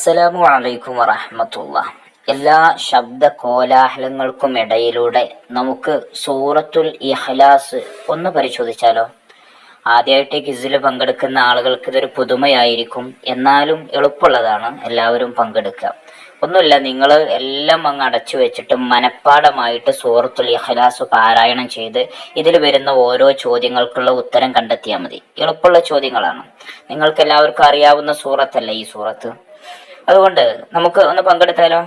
അസ്സലാമു അലൈക്കും വറഹ്മത്തുള്ള. എല്ലാ ശബ്ദ കോലാഹലങ്ങൾക്കും ഇടയിലൂടെ നമുക്ക് സൂറത്തുൽ ഇഖ്ലാസ് ഒന്ന് പരിശോധിച്ചാലോ? ആദ്യമായിട്ട് ക്വിസിൽ പങ്കെടുക്കുന്ന ആളുകൾക്ക് ഇതൊരു പുതുമയായിരിക്കും, എന്നാലും എളുപ്പമുള്ളതാണ്. എല്ലാവരും പങ്കെടുക്കുക. ഒന്നുമില്ല, നിങ്ങൾ എല്ലാം അങ്ങ് അടച്ചു വെച്ചിട്ട് മനഃപ്പാടമായിട്ട് സൂറത്തുൽ ഇഖ്ലാസ് പാരായണം ചെയ്ത് ഇതിൽ വരുന്ന ഓരോ ചോദ്യങ്ങൾക്കുള്ള ഉത്തരം കണ്ടെത്തിയാൽ മതി. എളുപ്പമുള്ള ചോദ്യങ്ങളാണ്. നിങ്ങൾക്ക് എല്ലാവർക്കും അറിയാവുന്ന സൂറത്തല്ല ഈ സൂറത്ത്. അതുകൊണ്ട് നമുക്ക് ഒന്ന് പങ്കെടുത്താലോ?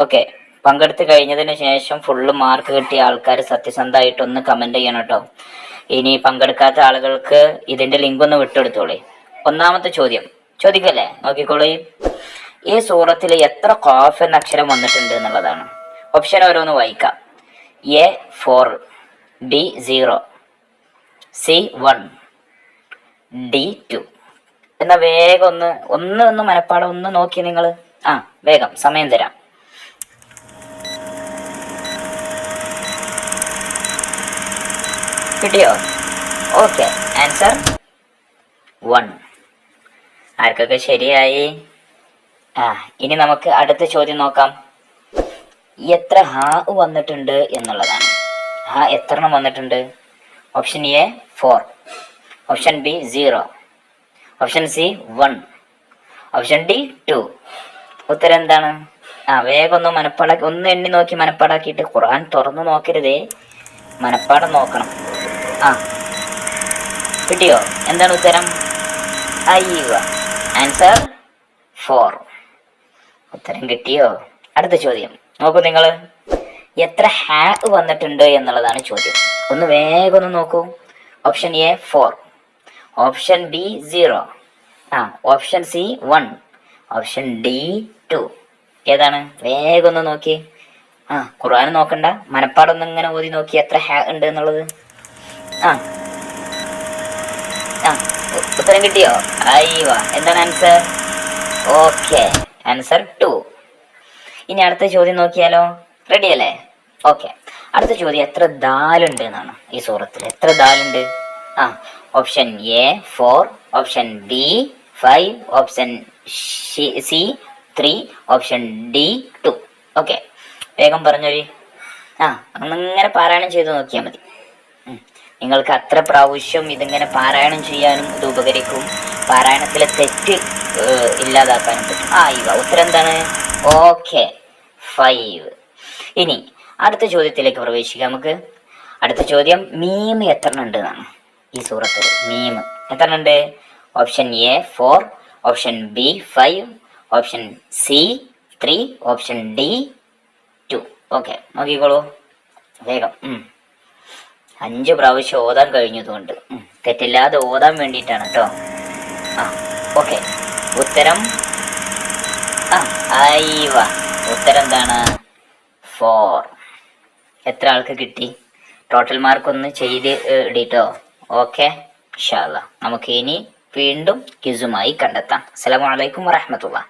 ഓക്കെ, പങ്കെടുത്ത് കഴിഞ്ഞതിന് ശേഷം ഫുള്ള് മാർക്ക് കിട്ടിയ ആൾക്കാർ സത്യസന്ധമായിട്ട് ഒന്ന് കമന്റ് ചെയ്യണം കേട്ടോ. ഇനി പങ്കെടുക്കാത്ത ആളുകൾക്ക് ഇതിന്റെ ലിങ്ക് ഒന്ന് വിട്ടെടുത്തോളേ. ഒന്നാമത്തെ ചോദ്യം ചോദിക്കല്ലേ, നോക്കിക്കോളൂ. ഈ സൂറത്തിൽ എത്ര ഖാഫ് എന്ന അക്ഷരം വന്നിട്ടുണ്ട് എന്നുള്ളതാണ്. ഓപ്ഷൻ ഓരോന്ന് വായിക്കാം. A 4, B 0, C 1, D 2. എന്നാ വേഗം ഒന്ന് മനപ്പാടം ഒന്ന് നോക്കി നിങ്ങൾ. വേഗം സമയം തരാം. കിട്ടിയോ? Okay, answer 1. ആർക്കൊക്കെ ശരിയായി? ഇനി നമുക്ക് അടുത്ത ചോദ്യം നോക്കാം. എത്ര ഹാ വന്നിട്ടുണ്ട് എന്നുള്ളതാണ്. ഹാ എത്ര എണ്ണം വന്നിട്ടുണ്ട്? Option A 4, option B 0, option C 1, option D 2. ഉത്തരം എന്താണ്? വേഗം ഒന്ന് മനപ്പാടാക്കി, ഒന്ന് എണ്ണി നോക്കി മനപ്പാടാക്കിയിട്ട്. ഖുർആൻ തുറന്നു നോക്കരുതേ, മനപ്പാടം നോക്കണം. കിട്ടിയോ? എന്താണ് ഉത്തരം? അയ്യോ, ആൻസർ 4. ഉത്തരം കിട്ടിയോ? അടുത്ത ചോദ്യം നോക്കൂ നിങ്ങൾ. എത്ര ഹാ വന്നിട്ടുണ്ട് എന്നുള്ളതാണ് ചോദ്യം. ഒന്ന് വേഗം ഒന്ന് നോക്കൂ. Option A 4, option B 0, option C 1, option D 2. ഏതാണ്? വേഗം ഒന്ന് നോക്കി. ഖുർആൻ നോക്കണ്ട, മനപ്പാടൊന്നും ഇങ്ങനെ ഓതി നോക്കി എത്ര ഹാ ഉണ്ട് എന്നുള്ളത്. ഉത്തരം കിട്ടിയോ? അയ്യോ, എന്താണ് ആൻസർ? Okay, answer 2. ഇനി അടുത്ത ചോദ്യം നോക്കിയാലോ? റെഡി അല്ലേ? ഓക്കെ, അടുത്ത ചോദ്യം എത്ര ദാലുണ്ട് എന്നാണ് ഈ സൂറത്തിൽ. എത്ര ദാലുണ്ട്? Option A 4, option B 5, option C 3, option D 2. Okay, വേഗം പറഞ്ഞോരി. അങ്ങനെ പാരായണം ചെയ്ത് നോക്കിയാൽ മതി. നിങ്ങൾക്ക് അത്ര പ്രാവശ്യം ഇതിങ്ങനെ പാരായണം ചെയ്യാനും ഇത് ഉപകരിക്കും. പാരായണത്തിലെ തെറ്റ് ഇല്ലാതാക്കാനും പറ്റും. ഉത്തരം എന്താണ്? ഓക്കെ, 5. ഇനി അടുത്ത ചോദ്യത്തിലേക്ക് പ്രവേശിക്കാം നമുക്ക്. അടുത്ത ചോദ്യം മീം എത്ര ഉണ്ട് എന്നാണ് ഈ സൂറത്തിൽ. മീം എത്ര ഉണ്ട്? Option A 4, option B 5, option C 3, option D 2. Okay, നോക്കിക്കോളൂ വേഗം. 5 പ്രാവശ്യം ഓതാൻ കഴിഞ്ഞതുകൊണ്ട് തെറ്റില്ലാതെ ഓതാൻ വേണ്ടിയിട്ടാണ് കേട്ടോ. ഓക്കെ, ഉത്തരം ഉത്തരം എന്താണ്? 4. എത്ര ആൾക്ക് കിട്ടി? ടോട്ടൽ മാർക്ക് ഒന്ന് ചെയ്ത് ഇടിട്ടോ. ഓക്കെ, ഇൻഷാ അല്ലാഹ് നമുക്ക് ഇനി വീണ്ടും ക്വിസുമായി കണ്ടെത്താം. അസ്സലാമു അലൈക്കും വറഹ്മത്തുള്ളാഹി.